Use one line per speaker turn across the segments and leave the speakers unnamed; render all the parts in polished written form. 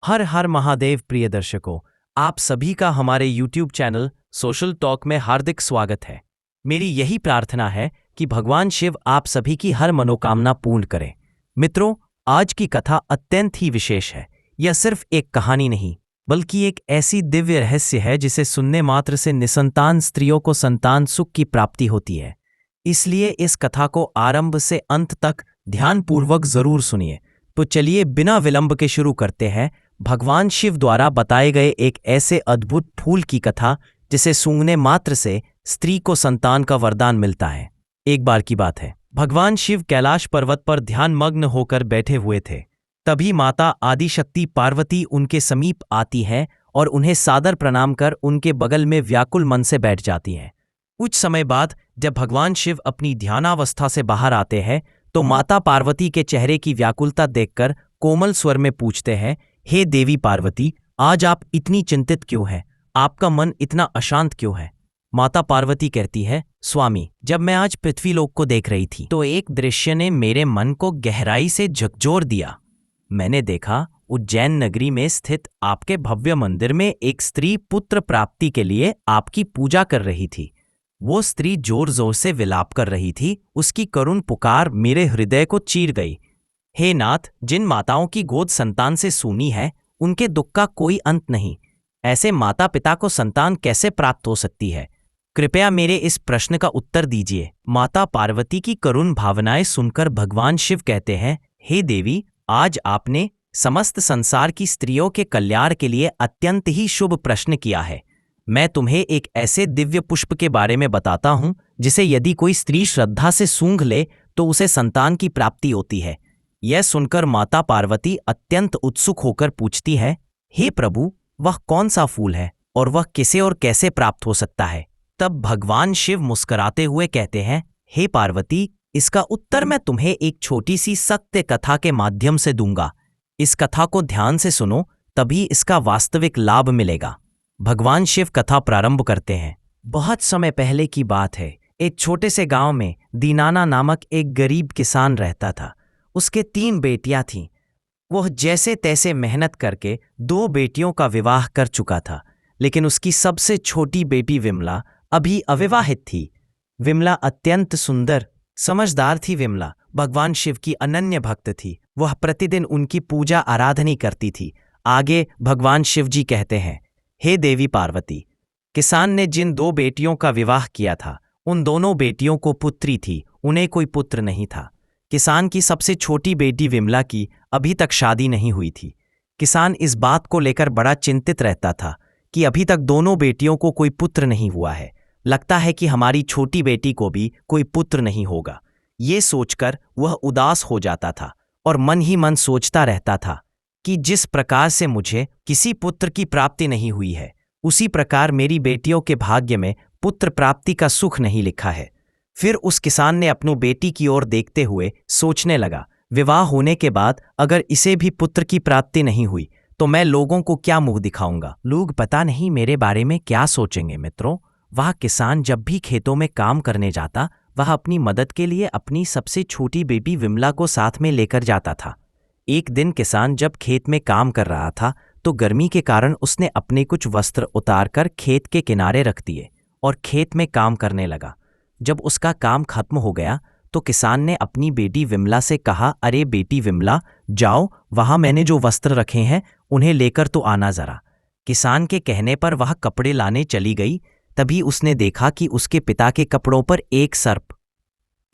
हर हर महादेव प्रिय दर्शकों, आप सभी का हमारे YouTube चैनल सोशल टॉक में हार्दिक स्वागत है। मेरी यही प्रार्थना है कि भगवान शिव आप सभी की हर मनोकामना पूर्ण करें। मित्रों, आज की कथा अत्यंत ही विशेष है। यह सिर्फ एक कहानी नहीं, बल्कि एक ऐसी दिव्य रहस्य है जिसे सुनने मात्र से निसंतान स्त्रियों को संतान सुख की प्राप्ति होती है। इसलिए इस कथा को आरंभ से अंत तक ध्यानपूर्वक जरूर सुनिए। तो चलिए बिना विलंब के शुरू करते हैं भगवान शिव द्वारा बताए गए एक ऐसे अद्भुत फूल की कथा जिसे सूंघने मात्र से स्त्री को संतान का वरदान मिलता है। एक बार की बात है, भगवान शिव कैलाश पर्वत पर ध्यानमग्न होकर बैठे हुए थे। तभी माता आदिशक्ति पार्वती उनके समीप आती है और उन्हें सादर प्रणाम कर उनके बगल में व्याकुल मन से बैठ जाती हैं। कुछ समय बाद जब भगवान शिव अपनी ध्यानावस्था से बाहर आते हैं तो माता पार्वती के चेहरे की व्याकुलता देखकर कोमल स्वर में पूछते हैं, हे देवी पार्वती, आज आप इतनी चिंतित क्यों हैं? आपका मन इतना अशांत क्यों है? माता पार्वती कहती है, स्वामी, जब मैं आज पृथ्वीलोक को देख रही थी तो एक दृश्य ने मेरे मन को गहराई से झकझोर दिया। मैंने देखा उज्जैन नगरी में स्थित आपके भव्य मंदिर में एक स्त्री पुत्र प्राप्ति के लिए आपकी पूजा कर रही थी। वो स्त्री जोर जोर से विलाप कर रही थी। उसकी करुण पुकार मेरे हृदय को चीर गई। हे नाथ, जिन माताओं की गोद संतान से सूनी है, उनके दुख का कोई अंत नहीं। ऐसे माता पिता को संतान कैसे प्राप्त हो सकती है? कृपया मेरे इस प्रश्न का उत्तर दीजिए। माता पार्वती की करुण भावनाएं सुनकर भगवान शिव कहते हैं, हे देवी, आज आपने समस्त संसार की स्त्रियों के कल्याण के लिए अत्यंत ही शुभ प्रश्न किया है। मैं तुम्हें एक ऐसे दिव्य पुष्प के बारे में बताता हूं जिसे यदि कोई स्त्री श्रद्धा से सूंघ ले तो उसे संतान की प्राप्ति होती है। यह सुनकर माता पार्वती अत्यंत उत्सुक होकर पूछती है, हे प्रभु, वह कौन सा फूल है और वह किसे और कैसे प्राप्त हो सकता है? तब भगवान शिव मुस्कुराते हुए कहते हैं, हे पार्वती, इसका उत्तर मैं तुम्हें एक छोटी सी सत्य कथा के माध्यम से दूंगा। इस कथा को ध्यान से सुनो, तभी इसका वास्तविक लाभ मिलेगा। भगवान शिव कथा प्रारंभ करते हैं। बहुत समय पहले की बात है। एक छोटे से गांव में दीनाना नामक एक गरीब किसान रहता था। उसके 3 बेटियां थीं। वह जैसे तैसे मेहनत करके 2 बेटियों का विवाह कर चुका था, लेकिन उसकी सबसे छोटी बेटी विमला अभी अविवाहित थी। विमला अत्यंत सुंदर, समझदार थी। विमला भगवान शिव की अनन्य भक्त थी। वह प्रतिदिन उनकी पूजा आराधना करती थी। आगे भगवान शिव जी कहते हैं, हे देवी पार्वती, किसान ने जिन 2 बेटियों का विवाह किया था, उन दोनों बेटियों को पुत्री थी, उन्हें कोई पुत्र नहीं था। किसान की सबसे छोटी बेटी विमला की अभी तक शादी नहीं हुई थी। किसान इस बात को लेकर बड़ा चिंतित रहता था कि अभी तक दोनों बेटियों को कोई पुत्र नहीं हुआ है। लगता है कि हमारी छोटी बेटी को भी कोई पुत्र नहीं होगा। ये सोचकर वह उदास हो जाता था और मन ही मन सोचता रहता था कि जिस प्रकार से मुझे किसी पुत्र की प्राप्ति नहीं हुई है, उसी प्रकार मेरी बेटियों के भाग्य में पुत्र प्राप्ति का सुख नहीं लिखा है। फिर उस किसान ने अपनी बेटी की ओर देखते हुए सोचने लगा, विवाह होने के बाद अगर इसे भी पुत्र की प्राप्ति नहीं हुई तो मैं लोगों को क्या मुंह दिखाऊंगा? लोग पता नहीं मेरे बारे में क्या सोचेंगे। मित्रों, वह किसान जब भी खेतों में काम करने जाता, वह अपनी मदद के लिए अपनी सबसे छोटी बेटी विमला को साथ में लेकर जाता था। एक दिन किसान जब खेत में काम कर रहा था तो गर्मी के कारण उसने अपने कुछ वस्त्र उतारकर खेत के किनारे रख दिए और खेत में काम करने लगा। जब उसका काम खत्म हो गया तो किसान ने अपनी बेटी विमला से कहा, अरे बेटी विमला, जाओ, वहां मैंने जो वस्त्र रखे हैं उन्हें लेकर तो आना जरा। किसान के कहने पर वह कपड़े लाने चली गई। तभी उसने देखा कि उसके पिता के कपड़ों पर एक सर्प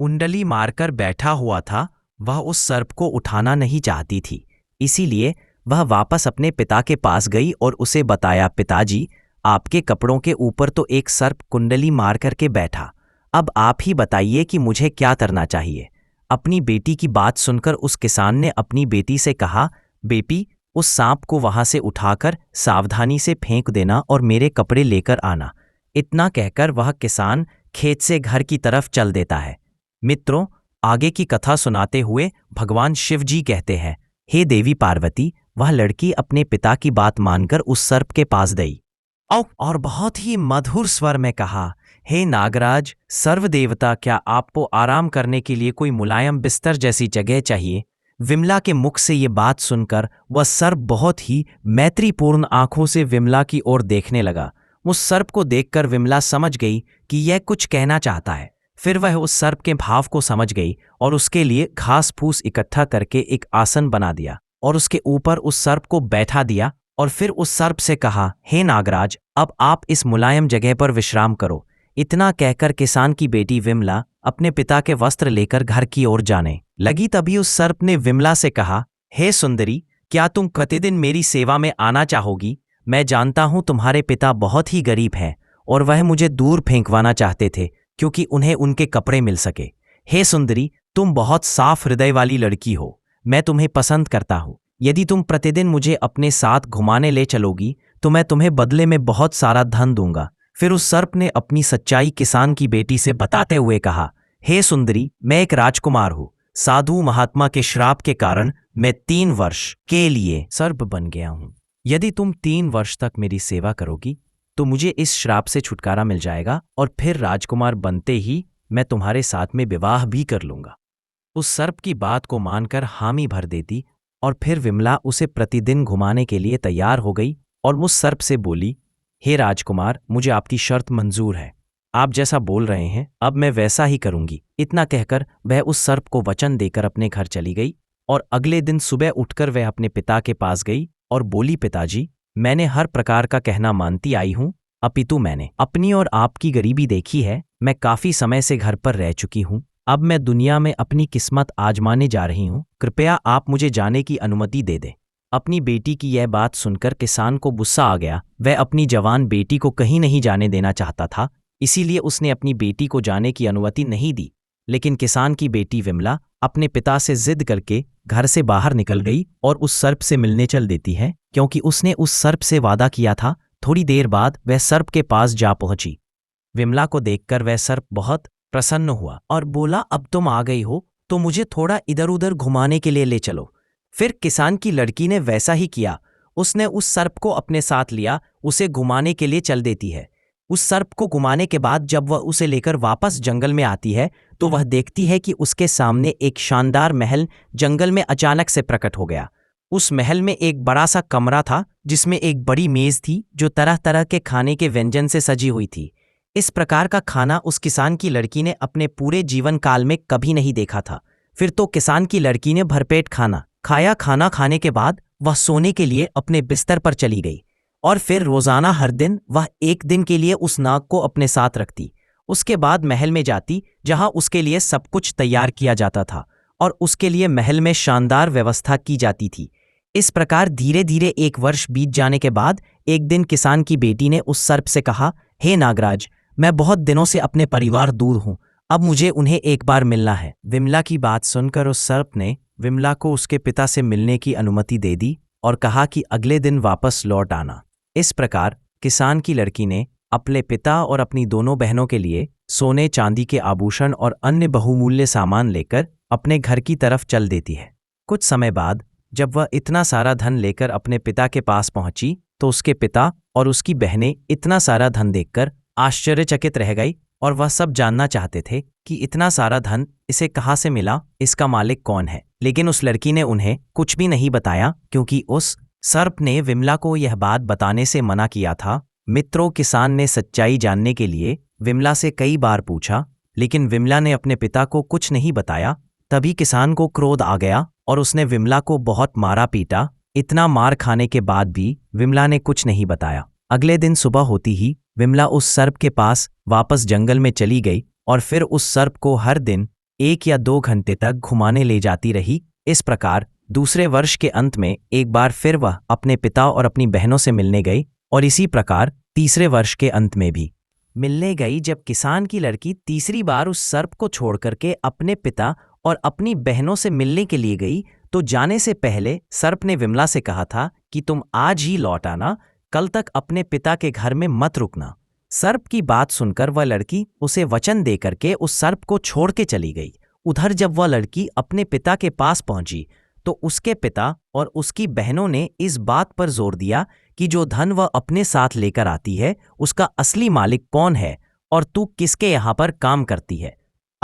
कुंडली मारकर बैठा हुआ था। वह उस सर्प को उठाना नहीं चाहती थी, इसीलिए वह वापस अपने पिता के पास गई और उसे बताया, पिताजी, आपके कपड़ों के ऊपर तो एक सर्प कुंडली मार करके बैठा। अब आप ही बताइए कि मुझे क्या करना चाहिए। अपनी बेटी की बात सुनकर उस किसान ने अपनी बेटी से कहा, बेटी, उस सांप को वहां से उठाकर सावधानी से फेंक देना और मेरे कपड़े लेकर आना। इतना कहकर वह किसान खेत से घर की तरफ चल देता है। मित्रों, आगे की कथा सुनाते हुए भगवान शिव जी कहते हैं, हे देवी पार्वती, वह लड़की अपने पिता की बात मानकर उस सर्प के पास गई और बहुत ही मधुर स्वर में कहा, हे नागराज, सर्व देवता, क्या आपको आराम करने के लिए कोई मुलायम बिस्तर जैसी जगह चाहिए विमला के मुख से ये बात सुनकर वह सर्प बहुत ही मैत्रीपूर्ण आंखों से विमला की ओर देखने लगा। उस सर्प को देखकर विमला समझ गई कि यह कुछ कहना चाहता है। फिर वह उस सर्प के भाव को समझ गई और उसके लिए घास फूस इकट्ठा करके एक आसन बना दिया और उसके ऊपर उस सर्प को बैठा दिया और फिर उस सर्प से कहा, हे नागराज, अब आप इस मुलायम जगह पर विश्राम करो। इतना कहकर किसान की बेटी विमला अपने पिता के वस्त्र लेकर घर की ओर जाने लगी। तभी उस सर्प ने विमला से कहा, हे सुंदरी, क्या तुम प्रतिदिन मेरी सेवा में आना चाहोगी? मैं जानता हूं तुम्हारे पिता बहुत ही गरीब हैं और वह मुझे दूर फेंकवाना चाहते थे क्योंकि उन्हें उनके कपड़े मिल सके। हे सुंदरी, तुम बहुत साफ हृदय वाली लड़की हो। मैं तुम्हें पसंद करता हूं। यदि तुम प्रतिदिन मुझे अपने साथ घुमाने ले चलोगी तो मैं तुम्हें बदले में बहुत सारा धन दूंगा। फिर उस सर्प ने अपनी सच्चाई किसान की बेटी से बताते हुए कहा, हे सुंदरी, मैं एक राजकुमार हूं। साधु महात्मा के श्राप के कारण मैं 3 वर्ष के लिए सर्प बन गया हूं। यदि तुम 3 वर्ष तक मेरी सेवा करोगी तो मुझे इस श्राप से छुटकारा मिल जाएगा और फिर राजकुमार बनते ही मैं तुम्हारे साथ में विवाह भी कर लूंगा। उस सर्प की बात को मानकर हामी भर देती और फिर विमला उसे प्रतिदिन घुमाने के लिए तैयार हो गई और उस सर्प से बोली, हे राजकुमार, मुझे आपकी शर्त मंजूर है। आप जैसा बोल रहे हैं अब मैं वैसा ही करूंगी। इतना कहकर वह उस सर्प को वचन देकर अपने घर चली गई और अगले दिन सुबह उठकर वह अपने पिता के पास गई और बोली, पिताजी, मैंने हर प्रकार का कहना मानती आई हूं, अपितु मैंने अपनी और आपकी गरीबी देखी है। मैं काफी समय से घर पर रह चुकी हूं। अब मैं दुनिया में अपनी किस्मत आजमाने जा रही हूं। कृपया आप मुझे जाने की अनुमति दे दें। अपनी बेटी की यह बात सुनकर किसान को गुस्सा आ गया। वह अपनी जवान बेटी को कहीं नहीं जाने देना चाहता था, इसीलिए उसने अपनी बेटी को जाने की अनुमति नहीं दी। लेकिन किसान की बेटी विमला अपने पिता से जिद करके घर से बाहर निकल गई और उस सर्प से मिलने चल देती है, क्योंकि उसने उस सर्प से वादा किया था। थोड़ी देर बाद वह सर्प के पास जा पहुंची। विमला को देखकर वह सर्प बहुत प्रसन्न हुआ और बोला, अब तुम आ गई हो तो मुझे थोड़ा इधर उधर घुमाने के लिए ले चलो। फिर किसान की लड़की ने वैसा ही किया। उसने उस सर्प को अपने साथ लिया, उसे घुमाने के लिए चल देती है। उस सर्प को घुमाने के बाद जब वह उसे लेकर वापस जंगल में आती है तो वह देखती है कि उसके सामने एक शानदार महल जंगल में अचानक से प्रकट हो गया। उस महल में एक बड़ा सा कमरा था जिसमें एक बड़ी मेज थी जो तरह तरह के खाने के व्यंजन से सजी हुई थी। इस प्रकार का खाना उस किसान की लड़की ने अपने पूरे जीवन काल में कभी नहीं देखा था। फिर तो किसान की लड़की ने भरपेट खाना खाया। खाना खाने के बाद वह सोने के लिए अपने बिस्तर पर चली गई और फिर रोजाना हर दिन वह एक दिन के लिए उस नाग को अपने साथ रखती। उसके बाद महल में जाती जहां उसके लिए सब कुछ तैयार किया जाता था और उसके लिए महल में शानदार व्यवस्था की जाती थी। इस प्रकार धीरे धीरे 1 वर्ष बीत जाने के बाद एक दिन किसान की बेटी ने उस सर्प से कहा, हे नागराज, मैं बहुत दिनों से अपने परिवार दूर हूं, अब मुझे उन्हें एक बार मिलना है। विमला की बात सुनकर उस सर्प ने विमला को उसके पिता से मिलने की अनुमति दे दी और कहा कि अगले दिन वापस लौट आना। इस प्रकार किसान की लड़की ने अपने पिता और अपनी दोनों बहनों के लिए सोने चांदी के आभूषण और अन्य बहुमूल्य सामान लेकर अपने घर की तरफ चल देती है। कुछ समय बाद जब वह इतना सारा धन लेकर अपने पिता के पास पहुंची तो उसके पिता और उसकी बहनें इतना सारा धन देखकर आश्चर्यचकित रह गई और वह सब जानना चाहते थे कि इतना सारा धन इसे कहाँ से मिला, इसका मालिक कौन है। लेकिन उस लड़की ने उन्हें कुछ भी नहीं बताया क्योंकि उस सर्प ने विमला को यह बात बताने से मना किया था। मित्रों, किसान ने सच्चाई जानने के लिए विमला से कई बार पूछा, लेकिन विमला ने अपने पिता को कुछ नहीं बताया। तभी किसान को क्रोध आ गया और उसने विमला को बहुत मारा पीटा। इतना मार खाने के बाद भी विमला ने कुछ नहीं बताया। अगले दिन सुबह होती ही विमला उस सर्प के पास वापस जंगल में चली गई और फिर उस सर्प को हर दिन 1 या 2 घंटे तक घुमाने ले जाती रही। इस प्रकार दूसरे वर्ष के अंत में एक बार फिर वह अपने पिता और अपनी बहनों से मिलने गई और इसी प्रकार तीसरे वर्ष के अंत में भी मिलने गई। जब किसान की लड़की तीसरी बार उस सर्प को छोड़ करके अपने पिता और अपनी बहनों से मिलने के लिए गई तो जाने से पहले सर्प ने विमला से कहा था कि तुम आज ही लौट आना, कल तक अपने पिता के घर में मत रुकना। सर्प की बात सुनकर वह लड़की उसे वचन दे करके उस सर्प को छोड़ के चली गई। उधर जब वह लड़की अपने पिता के पास पहुंची तो उसके पिता और उसकी बहनों ने इस बात पर जोर दिया कि जो धन वह अपने साथ लेकर आती है उसका असली मालिक कौन है और तू किसके यहाँ पर काम करती है।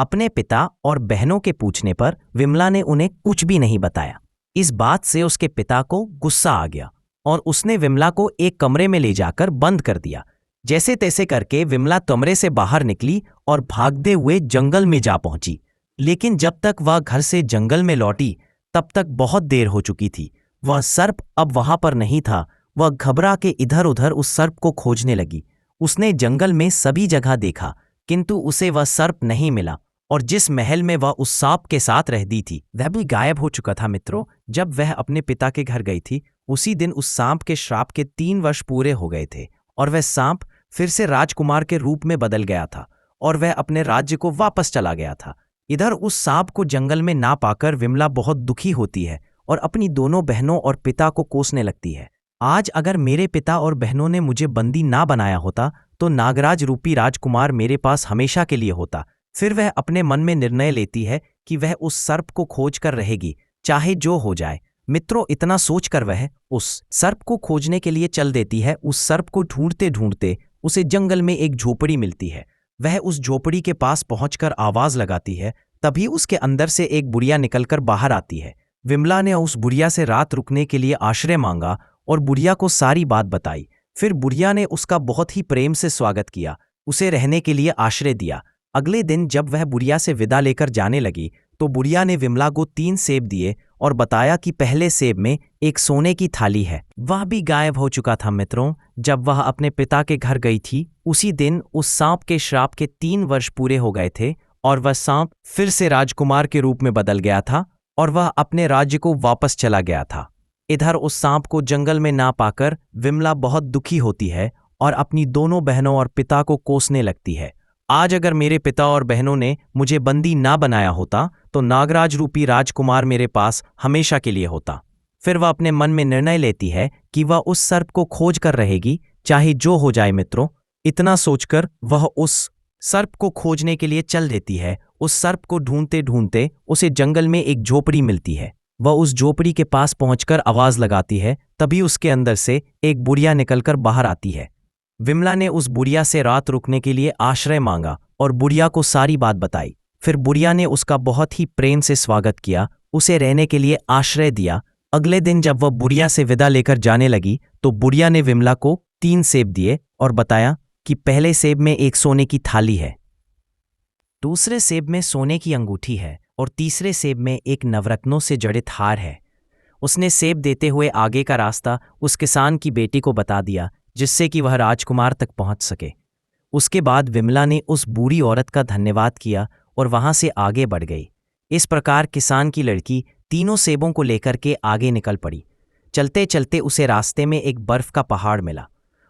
अपने पिता और बहनों के पूछने पर विमला ने उन्हें कुछ भी नहीं बताया। इस बात से उसके पिता को गुस्सा आ गया और उसने विमला को एक कमरे में ले जाकर बंद कर दिया। जैसे तैसे करके विमला कमरे से बाहर निकली और भागते हुए जंगल में जा पहुंची। लेकिन जब तक वह घर से जंगल में लौटी तब तक बहुत देर हो चुकी थी। वह सर्प अब वहां पर नहीं था। वह घबरा के इधर उधर उस सर्प को खोजने लगी। उसने जंगल में सभी जगह देखा किंतु उसे वह सर्प नहीं मिला और जिस महल में वह उस सांप के साथ रहती थी वह भी गायब हो चुका था। मित्रों, जब वह अपने पिता के घर गई थी उसी दिन उस सांप के श्राप के 3 वर्ष पूरे हो गए थे और वह सांप फिर से राजकुमार के रूप में बदल गया था और वह अपने राज्य को वापस चला गया था। इधर उस सांप को जंगल में ना पाकर विमला बहुत दुखी होती है और अपनी दोनों बहनों और पिता को कोसने लगती है। आज अगर मेरे पिता और बहनों ने मुझे बंदी ना बनाया होता तो नागराज रूपी राजकुमार मेरे पास हमेशा के लिए होता। फिर वह अपने मन में निर्णय लेती है कि वह उस सर्प को खोज कर रहेगी, चाहे जो हो जाए। मित्रों, इतना सोचकर वह उस सर्प को खोजने के लिए चल देती है। उस सर्प को ढूंढते ढूंढते उसे जंगल में एक झोपड़ी मिलती है। वह उस झोपड़ी के पास पहुंचकर आवाज लगाती है। तभी उसके अंदर से एक बुढ़िया निकलकर बाहर आती है। विमला ने उस बुढ़िया से रात रुकने के लिए आश्रय मांगा और बुढ़िया को सारी बात बताई। फिर बुढ़िया ने उसका बहुत ही प्रेम से स्वागत किया, उसे रहने के लिए आश्रय दिया। अगले दिन जब वह बुढ़िया से विदा लेकर जाने लगी तो बुढ़िया ने विमला को 3 सेब दिए और बताया कि पहले सेब में एक सोने की थाली है। वह भी गायब हो चुका था। मित्रों, जब वह अपने पिता के घर गई थी उसी दिन उस सांप के श्राप के 3 वर्ष पूरे हो गए थे और वह सांप फिर से राजकुमार के रूप में बदल गया था और वह अपने राज्य को वापस चला गया था। इधर उस सांप को जंगल में ना पाकर विमला बहुत दुखी होती है और अपनी दोनों बहनों और पिता को कोसने लगती है। आज अगर मेरे पिता और बहनों ने मुझे बंदी ना बनाया होता तो नागराज रूपी राजकुमार मेरे पास हमेशा के लिए होता। फिर वह अपने मन में निर्णय लेती है कि वह उस सर्प को खोज कर रहेगी, चाहे जो हो जाए। मित्रों, इतना सोचकर वह उस सर्प को खोजने के लिए चल देती है। उस सर्प को ढूंढते ढूंढते उसे जंगल में एक झोपड़ी मिलती है। वह उस झोपड़ी के पास पहुंचकर आवाज लगाती है। तभी उसके अंदर से एक बुढ़िया निकलकर बाहर आती है। विमला ने उस बुढ़िया से रात रुकने के लिए आश्रय मांगा और बुढ़िया को सारी बात बताई। फिर बुढ़िया ने उसका बहुत ही प्रेम से स्वागत किया, उसे रहने के लिए आश्रय दिया। अगले दिन जब वह बुढ़िया से विदा लेकर जाने लगी तो बुढ़िया ने विमला को 3 सेब दिए और बताया कि पहले सेब में एक सोने की थाली है, दूसरे सेब में सोने की अंगूठी है और तीसरे सेब में एक नवरत्नों से जड़ित हार है। उसने सेब देते हुए आगे का रास्ता उस किसान की बेटी को बता दिया जिससे कि वह राजकुमार तक पहुंच सके। उसके बाद विमला ने उस बूढ़ी औरत का धन्यवाद किया और वहां से आगे बढ़ गई। इस प्रकार किसान की लड़की तीनों सेबों को लेकर के आगे निकल पड़ी। चलते चलते उसे रास्ते में एक बर्फ का पहाड़ मिला।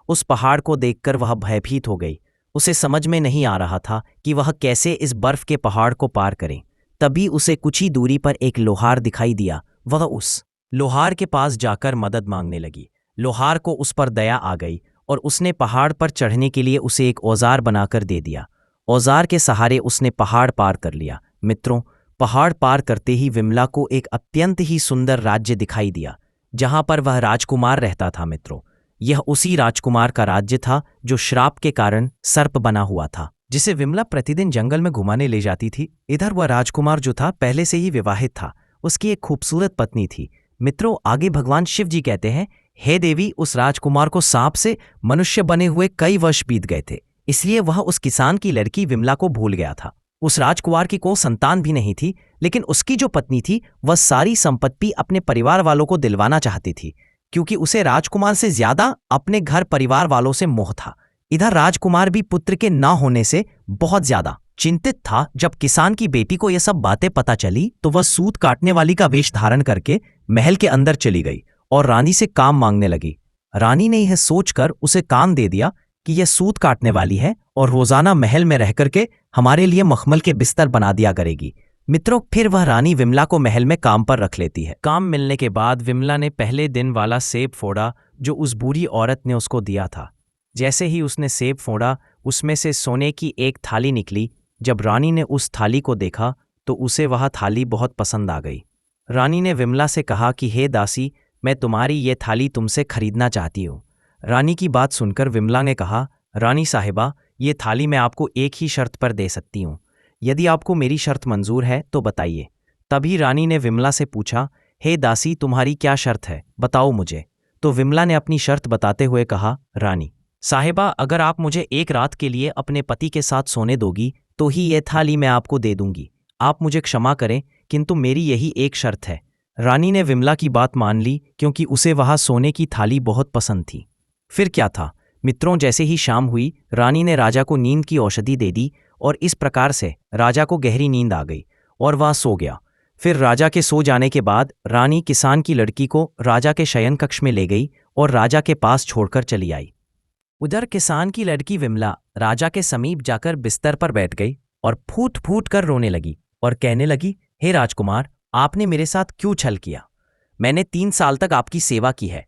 उस पहाड़ को देखकर वह भयभीत हो गई। उसे समझ में नहीं आ रहा था कि वह कैसे इस बर्फ के पहाड़ को पार करे। तभी उसे कुछ ही दूरी पर एक लोहार दिखाई दिया। वह उस लोहार के पास जाकर मदद मांगने लगी। लोहार को उस पर दया आ गई और उसने पहाड़ पर चढ़ने के लिए उसे एक औजार बनाकर दे दिया। औजार के सहारे उसने पहाड़ पार कर लिया। मित्रों, पहाड़ पार करते ही विमला को एक अत्यंत ही सुंदर राज्य दिखाई दिया जहां पर वह राजकुमार रहता था। मित्रों, यह उसी राजकुमार का राज्य था जो श्राप के कारण सर्प बना हुआ था, जिसे विमला प्रतिदिन जंगल में घुमाने ले जाती थी। इधर वह राजकुमार जो था पहले से ही विवाहित था। उसकी एक खूबसूरत पत्नी थी। मित्रों, आगे भगवान शिव जी कहते हैं, हे देवी, उस राजकुमार को सांप से मनुष्य बने हुए कई वर्ष बीत गए थे, इसलिए वह उस किसान की लड़की विमला को भूल गया था। उस राजकुमार की कोई संतान भी नहीं थी, लेकिन उसकी जो पत्नी थी वह सारी संपत्ति अपने परिवार वालों को दिलवाना चाहती थी, क्योंकि उसे राजकुमार से ज्यादा अपने घर परिवार वालों से मोह था। इधर राजकुमार भी पुत्र के ना होने से बहुत ज्यादा चिंतित था। जब किसान की बेटी को यह सब बातें पता चली तो वह सूत काटने वाली का वेश धारण करके महल के अंदर चली गई और रानी से काम मांगने लगी। रानी ने यह सोचकर उसे काम दे दिया कि यह सूत काटने वाली है और रोजाना महल में रह करके हमारे लिए मखमल के बिस्तर बना दिया करेगी। मित्रों, फिर वह रानी विमला को महल में काम पर रख लेती है। काम मिलने के बाद विमला ने पहले दिन वाला सेब फोड़ा जो उस बूढ़ी औरत ने उसको दिया था। जैसे ही उसने सेब फोड़ा, उसमें से सोने की एक थाली निकली। जब रानी ने उस थाली को देखा तो उसे वह थाली बहुत पसंद आ गई। रानी ने विमला से कहा कि हे दासी, मैं तुम्हारी ये थाली तुमसे खरीदना चाहती हूँ। रानी की बात सुनकर विमला ने कहा, रानी साहिबा, ये थाली मैं आपको एक ही शर्त पर दे सकती हूँ। यदि आपको मेरी शर्त मंजूर है तो बताइए। तभी रानी ने विमला से पूछा, हे दासी, तुम्हारी क्या शर्त है, बताओ मुझे। तो विमला ने अपनी शर्त बताते हुए कहा, रानी साहिबा, अगर आप मुझे एक रात के लिए अपने पति के साथ सोने दोगी तो ही ये थाली मैं आपको दे दूंगी। आप मुझे क्षमा करें, किंतु मेरी यही एक शर्त है। रानी ने विमला की बात मान ली क्योंकि उसे वहां सोने की थाली बहुत पसंद थी। फिर क्या था मित्रों, जैसे ही शाम हुई रानी ने राजा को नींद की औषधि दे दी और इस प्रकार से राजा को गहरी नींद आ गई और वह सो गया। फिर राजा के सो जाने के बाद रानी किसान की लड़की को राजा के शयन कक्ष में ले गई और राजा के पास छोड़कर चली आई। उधर किसान की लड़की विमला राजा के समीप जाकर बिस्तर पर बैठ गई और फूट फूट कर रोने लगी और कहने लगी, हे राजकुमार, आपने मेरे साथ क्यों छल किया? मैंने 3 साल तक आपकी सेवा की है।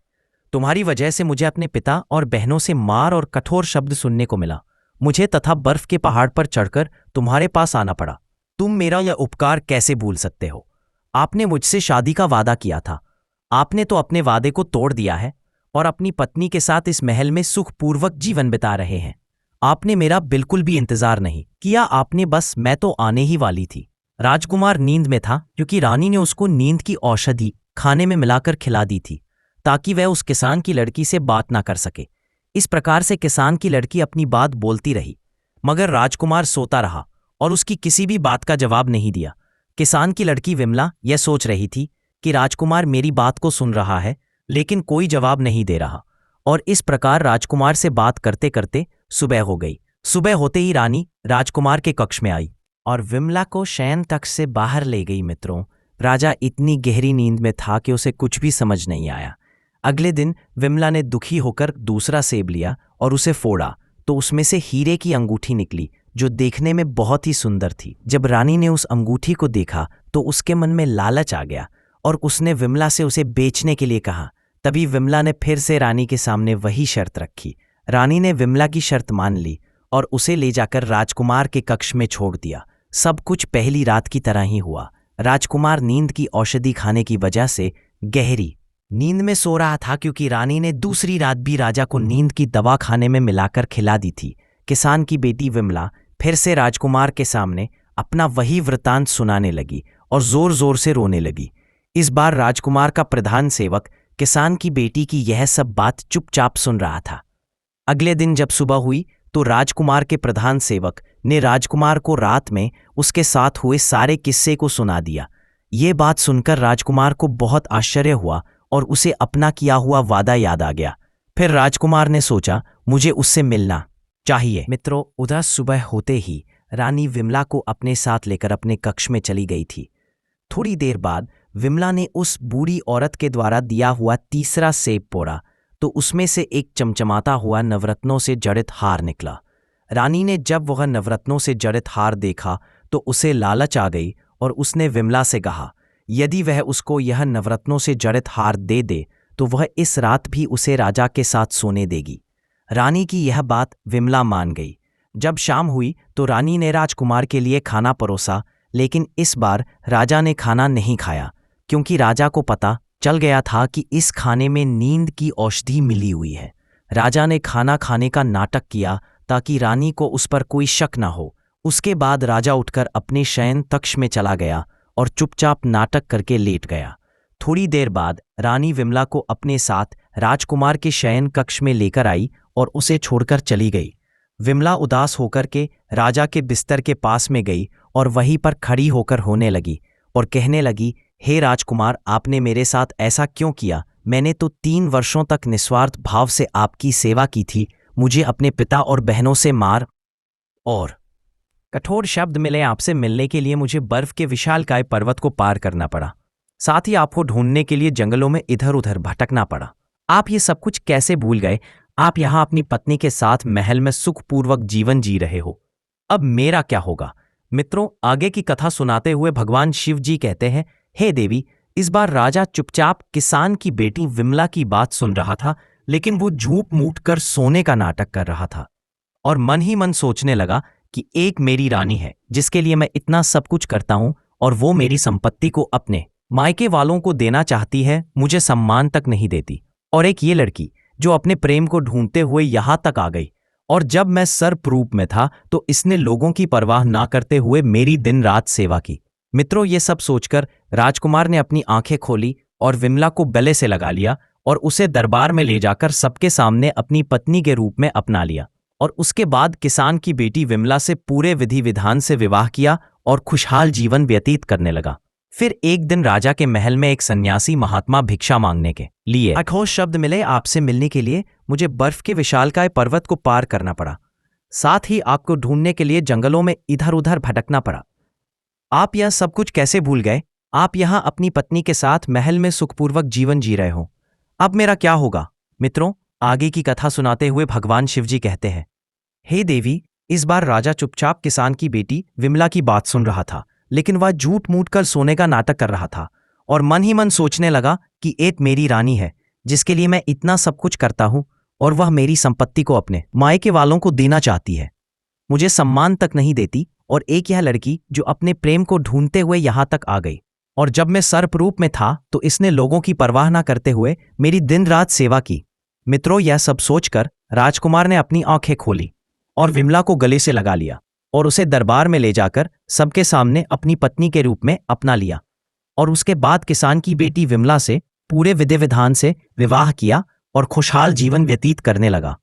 तुम्हारी वजह से मुझे अपने पिता और बहनों से मार और कठोर शब्द सुनने को मिला। मुझे तथा बर्फ के पहाड़ पर चढ़कर तुम्हारे पास आना पड़ा। तुम मेरा यह उपकार कैसे भूल सकते हो? आपने मुझसे शादी का वादा किया था। आपने तो अपने वादे को तोड़ दिया है और अपनी पत्नी के साथ इस महल में सुखपूर्वक जीवन बिता रहे हैं। आपने मेरा बिल्कुल भी इंतजार नहीं किया। आपने बस, मैं तो आने ही वाली थी। राजकुमार नींद में था क्योंकि रानी ने उसको नींद की औषधि खाने में मिलाकर खिला दी थी ताकि वह उस किसान की लड़की से बात ना कर सके। इस प्रकार से किसान की लड़की अपनी बात बोलती रही, मगर राजकुमार सोता रहा और उसकी किसी भी बात का जवाब नहीं दिया। किसान की लड़की विमला यह सोच रही थी कि राजकुमार मेरी बात को सुन रहा है लेकिन कोई जवाब नहीं दे रहा, और इस प्रकार राजकुमार से बात करते करते सुबह हो गई। सुबह होते ही रानी राजकुमार के कक्ष में आई और विमला को शयन कक्ष से बाहर ले गई। मित्रों, राजा इतनी गहरी नींद में था कि उसे कुछ भी समझ नहीं आया। अगले दिन विमला ने दुखी होकर दूसरा सेब लिया और उसे फोड़ा तो उसमें से हीरे की अंगूठी निकली जो देखने में बहुत ही सुंदर थी। जब रानी ने उस अंगूठी को देखा तो उसके मन में लालच आ गया और उसने विमला से उसे बेचने के लिए कहा। तभी विमला ने फिर से रानी के सामने वही शर्त रखी। रानी ने विमला की शर्त मान ली और उसे ले जाकर राजकुमार के कक्ष में छोड़ दिया। सब कुछ पहली रात की तरह ही हुआ। राजकुमार नींद की औषधि खाने की वजह से गहरी नींद में सो रहा था क्योंकि रानी ने दूसरी रात भी राजा को नींद की दवा खाने में मिलाकर खिला दी थी। किसान की बेटी विमला फिर से राजकुमार के सामने अपना वही वृतांत सुनाने लगी और जोर जोर से रोने लगी। इस बार राजकुमार का प्रधान सेवक किसान की बेटी की यह सब बात चुपचाप सुन रहा था। अगले दिन जब सुबह हुई तो राजकुमार के प्रधान सेवक ने राजकुमार को रात में उसके साथ हुए सारे किस्से को सुना दिया। ये बात सुनकर राजकुमार को बहुत आश्चर्य हुआ और उसे अपना किया हुआ वादा याद आ गया। फिर राजकुमार ने सोचा, मुझे उससे मिलना चाहिए। मित्रों, उधर सुबह होते ही रानी विमला को अपने साथ लेकर अपने कक्ष में चली गई थी। थोड़ी देर बाद विमला ने उस बूढ़ी औरत के द्वारा दिया हुआ तीसरा सेब पोड़ा तो उसमें से एक चमचमाता हुआ नवरत्नों से जड़ित हार निकला। रानी ने जब वह नवरत्नों से जड़ित हार देखा तो उसे लालच आ गई और उसने विमला से कहा, यदि वह उसको यह नवरत्नों से जड़ित हार दे दे तो वह इस रात भी उसे राजा के साथ सोने देगी। रानी की यह बात विमला मान गई। जब शाम हुई तो रानी ने राजकुमार के लिए खाना परोसा, लेकिन इस बार राजा ने खाना नहीं खाया क्योंकि राजा को पता चल गया था कि इस खाने में नींद की औषधि मिली हुई है। राजा ने खाना खाने का नाटक किया ताकि रानी को उस पर कोई शक न हो। उसके बाद राजा उठकर अपने शयन कक्ष में चला गया और चुपचाप नाटक करके लेट गया। थोड़ी देर बाद रानी विमला को अपने साथ राजकुमार के शयन कक्ष में लेकर आई और उसे छोड़कर चली गई। विमला उदास होकर के राजा के बिस्तर के पास में गई और वहीं पर खड़ी होकर रोने लगी और कहने लगी, हे राजकुमार, आपने मेरे साथ ऐसा क्यों किया? मैंने तो 3 वर्षों तक निस्वार्थ भाव से आपकी सेवा की थी। मुझे अपने पिता और बहनों से मार और कठोर शब्द मिले। आपसे मिलने के लिए मुझे बर्फ के विशालकाय पर्वत को पार करना पड़ा। साथ ही आपको ढूंढने के लिए जंगलों में इधर उधर भटकना पड़ा। आप ये सब कुछ कैसे भूल गए? आप यहाँ अपनी पत्नी के साथ महल में सुखपूर्वक जीवन जी रहे हो। अब मेरा क्या होगा? मित्रों, आगे की कथा सुनाते हुए भगवान शिव जी कहते हैं, हे देवी, इस बार राजा चुपचाप किसान की बेटी विमला की बात सुन रहा था, लेकिन वो झूठ मूठ कर सोने का नाटक कर रहा था और मन ही मन सोचने लगा कि एक मेरी रानी है जिसके लिए मैं इतना सब कुछ करता हूं और वो मेरी संपत्ति को अपने मायके वालों को देना चाहती है, मुझे सम्मान तक नहीं देती। और एक ये लड़की जो अपने प्रेम को ढूंढते हुए यहां तक आ गई और जब मैं सर्प रूप में था तो इसने लोगों की परवाह ना करते हुए मेरी दिन रात सेवा की। मित्रों, ये सब सोचकर राजकुमार ने अपनी आंखें खोली और विमला को गले से लगा लिया और उसे दरबार में ले जाकर सबके सामने अपनी पत्नी के रूप में अपना लिया। और उसके बाद किसान की बेटी विमला से पूरे विधि विधान से विवाह किया और खुशहाल जीवन व्यतीत करने लगा। फिर एक दिन राजा के महल में एक सन्यासी महात्मा भिक्षा मांगने के लिए अखोश शब्द मिले। आपसे मिलने के लिए मुझे बर्फ के विशालकाय पर्वत को पार करना पड़ा, साथ ही आपको ढूंढने के लिए जंगलों में इधर उधर भटकना पड़ा। आप यह सब कुछ कैसे भूल गए? आप यहां अपनी पत्नी के साथ महल में सुखपूर्वक जीवन जी रहे हो। अब मेरा क्या होगा? मित्रों, आगे की कथा सुनाते हुए भगवान शिवजी कहते हैं, हे देवी, इस बार राजा चुपचाप किसान की बेटी विमला की बात सुन रहा था, लेकिन वह झूठ मूठ कर सोने का नाटक कर रहा था और मन ही मन सोचने लगा कि एक मेरी रानी है जिसके लिए मैं इतना सब कुछ करता हूं और वह मेरी संपत्ति को अपने मायके वालों को देना चाहती है, मुझे सम्मान तक नहीं देती। और एक यह लड़की जो अपने प्रेम को ढूंढते हुए यहां तक आ गई, और जब मैं सर्प रूप में था तो इसने लोगों की परवाह न करते हुए मेरी दिन रात सेवा की। मित्रों, यह सब सोचकर राजकुमार ने अपनी आंखें खोली और विमला को गले से लगा लिया और उसे दरबार में ले जाकर सबके सामने अपनी पत्नी के रूप में अपना लिया। और उसके बाद किसान की बेटी विमला से पूरे विधि विधान से विवाह किया और खुशहाल जीवन व्यतीत करने लगा।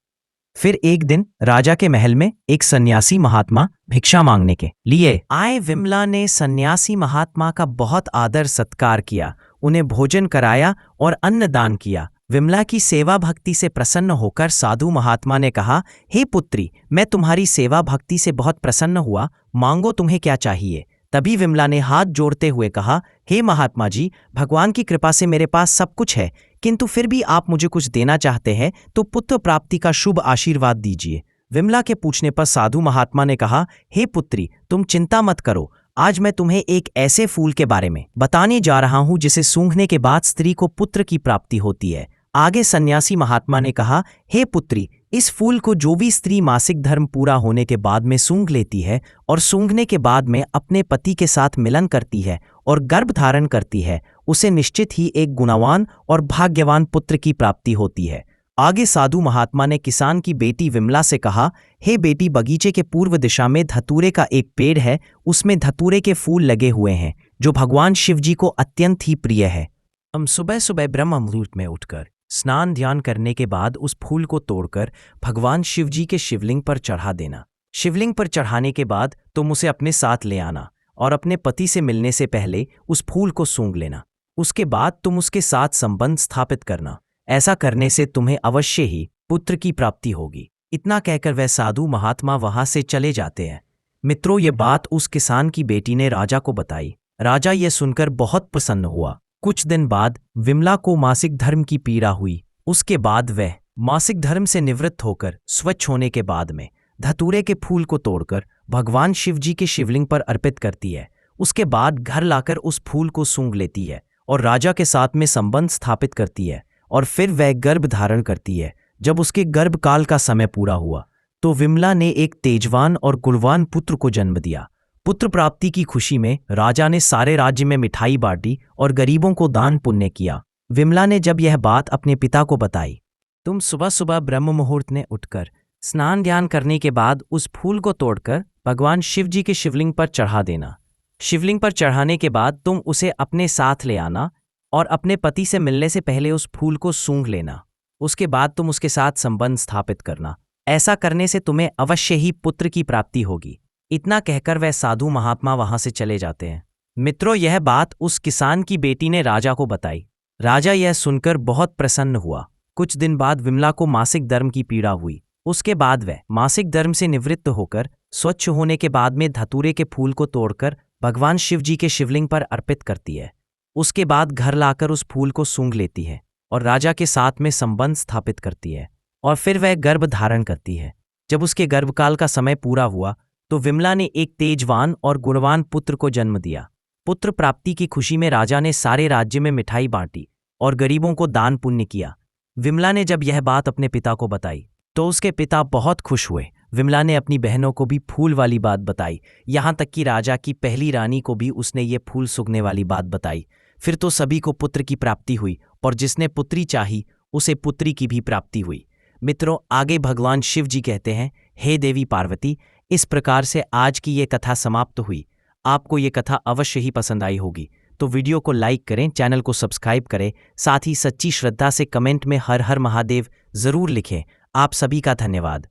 फिर एक दिन राजा के महल में एक सन्यासी महात्मा भिक्षा मांगने के लिए आए। विमला ने सन्यासी महात्मा का बहुत आदर सत्कार किया, उन्हें भोजन कराया और अन्न दान किया। विमला की सेवा भक्ति से प्रसन्न होकर साधु महात्मा ने कहा, हे पुत्री, मैं तुम्हारी सेवा भक्ति से बहुत प्रसन्न हुआ, मांगो तुम्हें क्या चाहिए। तभी विमला ने हाथ जोड़ते हुए कहा, हे महात्मा जी, भगवान की कृपा से मेरे पास सब कुछ है, किंतु फिर भी आप मुझे कुछ देना चाहते हैं तो पुत्र प्राप्ति का शुभ आशीर्वाद दीजिए। विमला के पूछने पर साधु महात्मा ने कहा, हे पुत्री, तुम चिंता मत करो, आज मैं तुम्हें एक ऐसे फूल के बारे में बताने जा रहा हूं जिसे सूंघने के बाद स्त्री को पुत्र की प्राप्ति होती है। आगे सन्यासी महात्मा ने कहा, हे पुत्री, इस फूल को जो भी स्त्री मासिक धर्म पूरा होने के बाद में सूंघ लेती है और सूंघने के बाद में अपने पति के साथ मिलन करती है और गर्भ धारण करती है, उसे निश्चित ही एक गुणवान और भाग्यवान पुत्र की प्राप्ति होती है। आगे साधु महात्मा ने किसान की बेटी विमला से कहा, हे बेटी, बगीचे के पूर्व दिशा में धतूरे का एक पेड़ है, उसमें धतूरे के फूल लगे हुए हैं जो भगवान शिवजी को अत्यंत ही प्रिय है। हम सुबह सुबह ब्रह्म मुहूर्त में उठकर स्नान ध्यान करने के बाद उस फूल को तोड़कर भगवान शिवजी के शिवलिंग पर चढ़ा देना। शिवलिंग पर चढ़ाने के बाद तुम उसे अपने साथ ले आना और अपने पति से मिलने से पहले उस फूल को सूंघ लेना। उसके बाद तुम उसके साथ संबंध स्थापित करना। ऐसा करने से तुम्हें अवश्य ही पुत्र की प्राप्ति होगी। इतना कहकर वह साधु महात्मा वहां से चले जाते हैं। मित्रों, ये बात उस किसान की बेटी ने राजा को बताई। राजा यह सुनकर बहुत प्रसन्न हुआ। कुछ दिन बाद विमला को मासिक धर्म की पीड़ा हुई। उसके बाद वह मासिक धर्म से निवृत्त होकर स्वच्छ होने के बाद में धतूरे के फूल को तोड़कर भगवान शिवजी के शिवलिंग पर अर्पित करती है। उसके बाद घर लाकर उस फूल को सूंघ लेती है और राजा के साथ में संबंध स्थापित करती है और फिर वह गर्भ धारण करती है। जब उसके गर्भकाल का समय पूरा हुआ तो विमला ने एक तेजवान और गुणवान पुत्र को जन्म दिया। पुत्र प्राप्ति की खुशी में राजा ने सारे राज्य में मिठाई बांटी और गरीबों को दान पुण्य किया। विमला ने जब यह बात अपने पिता को बताई, तुम सुबह सुबह ब्रह्म मुहूर्त में उठकर स्नान ध्यान करने के बाद उस फूल को तोड़कर भगवान शिवजी के शिवलिंग पर चढ़ा देना। शिवलिंग पर चढ़ाने के बाद तुम उसे अपने साथ ले आना और अपने पति से मिलने से पहले उस फूल को सूंघ लेना। उसके बाद तुम उसके साथ संबंध स्थापित करना। ऐसा करने से तुम्हें अवश्य ही पुत्र की प्राप्ति होगी। इतना कहकर वह साधु महात्मा वहां से चले जाते हैं। मित्रों, यह बात उस किसान की बेटी ने राजा को बताई। राजा यह सुनकर बहुत प्रसन्न हुआ। कुछ दिन बाद विमला को मासिक धर्म की पीड़ा हुई। उसके बाद वह मासिक धर्म से निवृत्त होकर स्वच्छ होने के बाद में धतूरे के फूल को तोड़कर भगवान शिवजी के शिवलिंग पर अर्पित करती है। उसके बाद घर लाकर उस फूल को सूंघ लेती है और राजा के साथ में संबंध स्थापित करती है और फिर वह गर्भ धारण करती है। जब उसके गर्भकाल का समय पूरा हुआ तो विमला ने एक तेजवान और गुणवान पुत्र को जन्म दिया। पुत्र प्राप्ति की खुशी में राजा ने सारे राज्य में मिठाई बांटी और गरीबों को दान पुण्य किया। विमला ने जब यह बात अपने पिता को बताई तो उसके पिता बहुत खुश हुए। विमला ने अपनी बहनों को भी फूल वाली बात बताई, यहाँ तक कि राजा की पहली रानी को भी उसने ये फूल सूंघने वाली बात बताई। फिर तो सभी को पुत्र की प्राप्ति हुई और जिसने पुत्री चाही उसे पुत्री की भी प्राप्ति हुई। मित्रों, आगे भगवान शिव जी कहते हैं, हे देवी पार्वती। इस प्रकार से आज की ये कथा समाप्त हुई। आपको ये कथा अवश्य ही पसंद आई होगी, तो वीडियो को लाइक करें, चैनल को सब्सक्राइब करें, साथ ही सच्ची श्रद्धा से कमेंट में हर हर महादेव जरूर लिखें। आप सभी का धन्यवाद।